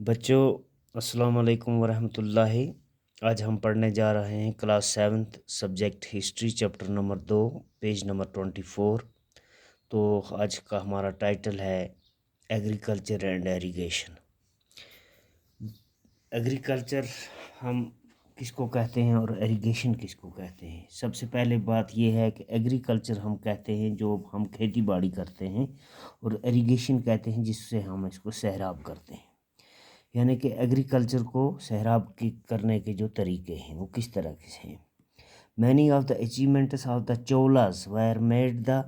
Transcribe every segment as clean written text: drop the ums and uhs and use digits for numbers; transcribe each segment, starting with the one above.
بچوں السلام علیکم ورحمۃ اللہ۔ آج ہم پڑھنے جا رہے ہیں class 7 subject history chapter number 2 page number 24۔ تو آج کا ہمارا ٹائٹل ہے ایگریکلچر اینڈ ایریگیشن۔ ایگریکلچر ہم کس کو کہتے ہیں اور ایریگیشن کس کو کہتے ہیں؟ سب سے پہلے بات یہ ہے کہ ایگریکلچر ہم کہتے ہیں جو ہم کھیتی باڑی کرتے ہیں، اور ایریگیشن کہتے ہیں جس سے ہم اس کو سیراب کرتے ہیں۔ یعنی کہ ایگریکلچر کو سیراب کرنے کے جو طریقے ہیں وہ کس طرح کے ہیں۔ Many of the achievements of the Cholas were made the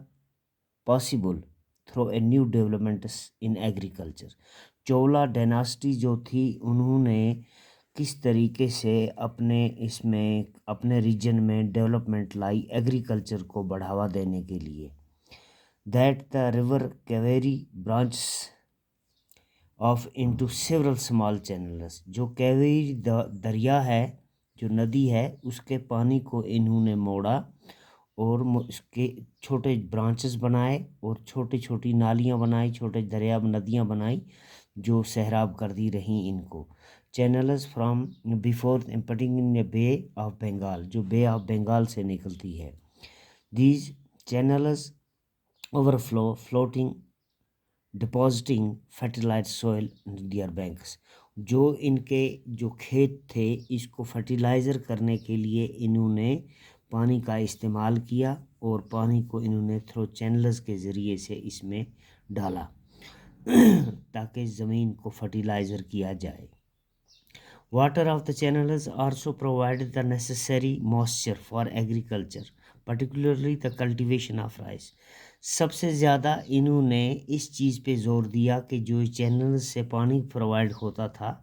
possible through a new developments in agriculture. Chola dynasty جو تھی انہوں نے کس طریقے سے اپنے ریجن میں ڈیولپمنٹ لائی ایگریکلچر کو بڑھاوا دینے کے لیے۔ That the river Kaveri branches off into several small channels, جو کیویری دریا ہے، جو ندی ہے، اس کے پانی کو انہوں نے موڑا اور اس کے چھوٹے برانچز بنائے اور چھوٹی چھوٹی نالیاں بنائی، چھوٹے دریا ندیاں بنائی جو سیراب کر دی رہیں ان کو۔ چینلز فرام بیفور امپٹنگ ان بے آف بنگال، جو بے آف بنگال سے نکلتی ہے۔ These channels overflow flooding depositing fertilise soil their banks, جو ان کے جو کھیت تھے اس کو فرٹیلائزر کرنے کے لیے انہوں نے پانی کا استعمال کیا، اور پانی کو انہوں نے تھرو چینلز کے ذریعے سے اس میں ڈالا تاکہ زمین کو فرٹیلائزر کیا جائے۔ Water of the channels also provide the necessary moisture for agriculture particularly the cultivation of rice. سب سے زیادہ انہوں نے اس چیز پہ زور دیا کہ جو چینل سے پانی پرووائڈ ہوتا تھا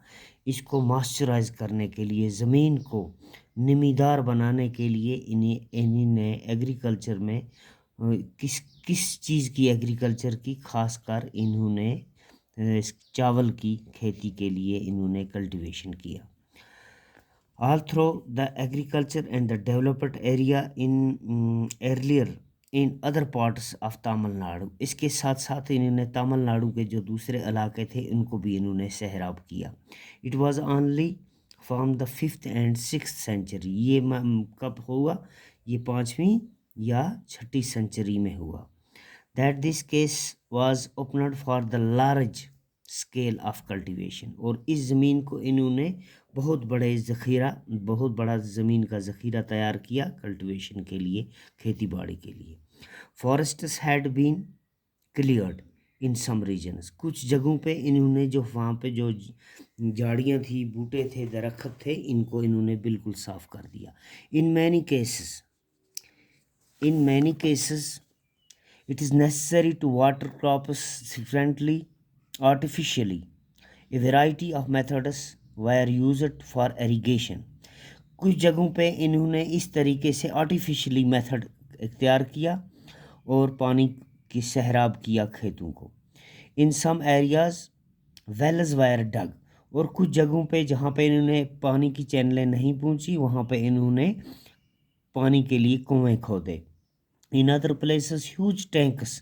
اس کو ماسچرائز کرنے کے لیے، زمین کو نمیدار بنانے کے لیے انہیں نے ایگریکلچر میں کس چیز کی ایگریکلچر کی خاص کر انہوں نے چاول کی کھیتی کے لیے انہوں نے کلٹیویشن کیا۔ All through the agriculture and the developed area in earlier in other parts of Tamil Nadu, اس کے ساتھ ساتھ انہوں نے تامل ناڈو کے جو دوسرے علاقے تھے ان کو بھی انہوں نے سیراب کیا۔ It was only from the 5th and 6th century, یہ کب ہوا؟ یہ 5ویں یا 6ٹھی سینچری میں ہوا۔ That this case was opened for the large scale of cultivation, اور اس زمین کو انہوں نے بہت بڑا زمین کا ذخیرہ تیار کیا کلٹیویشن کے لیے، کھیتی باڑی کے لیے۔ Forests had been cleared in some regions, کچھ جگہوں پہ انہوں نے جو وہاں پہ جو جھاڑیاں تھی، بوٹے تھے، درخت تھے، ان کو انہوں نے بالکل صاف کر دیا۔ In many cases it is necessary to water crops sufficiently artificially. A variety of methods were used for irrigation. کچھ جگہوں پہ انہوں نے اس طریقے سے آرٹیفیشلی میتھڈ اختیار کیا اور پانی کی سیراب کیا کھیتوں کو۔ ان سم ایریاز ویلز وائر ڈگ، اور کچھ جگہوں پہ جہاں پہ انہوں نے پانی کی چینلیں نہیں پہنچی وہاں پہ انہوں نے پانی کے لیے کنویں کھودے۔ In other places, huge tanks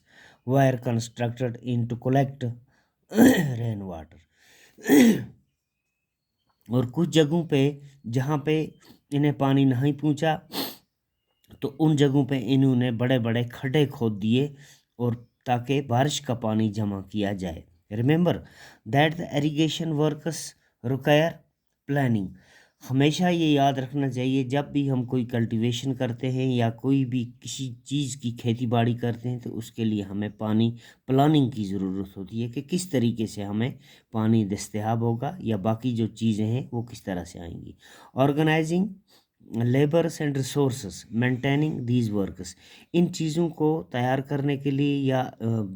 were constructed to collect rain water. اور کچھ جگہوں پہ جہاں پہ انہیں پانی نہیں پہنچا تو ان جگہوں پہ انہوں نے بڑے بڑے کھڈے کھود دیے اور تاکہ بارش کا پانی جمع کیا جائے۔ Remember that the irrigation works require planning. ہمیشہ یہ یاد رکھنا چاہیے جب بھی ہم کوئی کلٹیویشن کرتے ہیں یا کوئی بھی کسی چیز کی کھیتی باڑی کرتے ہیں تو اس کے لیے ہمیں پلاننگ کی ضرورت ہوتی ہے کہ کس طریقے سے ہمیں پانی دستیاب ہوگا یا باقی جو چیزیں ہیں وہ کس طرح سے آئیں گی۔ Organising labours and resources maintaining these works, ان چیزوں کو تیار کرنے کے لیے یا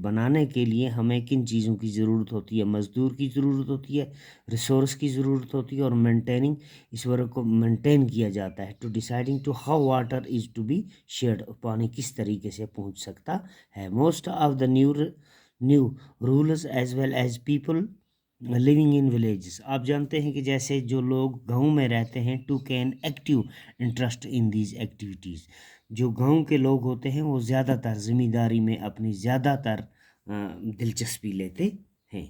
بنانے کے لیے ہمیں کن چیزوں کی ضرورت ہوتی ہے؟ مزدور کی ضرورت ہوتی ہے، ریسورس کی ضرورت ہوتی ہے، اور مینٹیننگ، اس ورک کو مینٹین کیا جاتا ہے۔ To deciding to how water is to be shared, پانی کس طریقے سے پہنچ سکتا ہے۔ Most of the new rules as well as people living in villages, آپ جانتے ہیں کہ جیسے جو لوگ گاؤں میں رہتے ہیں to can active interest in these activities, جو گاؤں کے لوگ ہوتے ہیں وہ زیادہ تر ذمہ داری میں اپنی زیادہ تر دلچسپی لیتے ہیں۔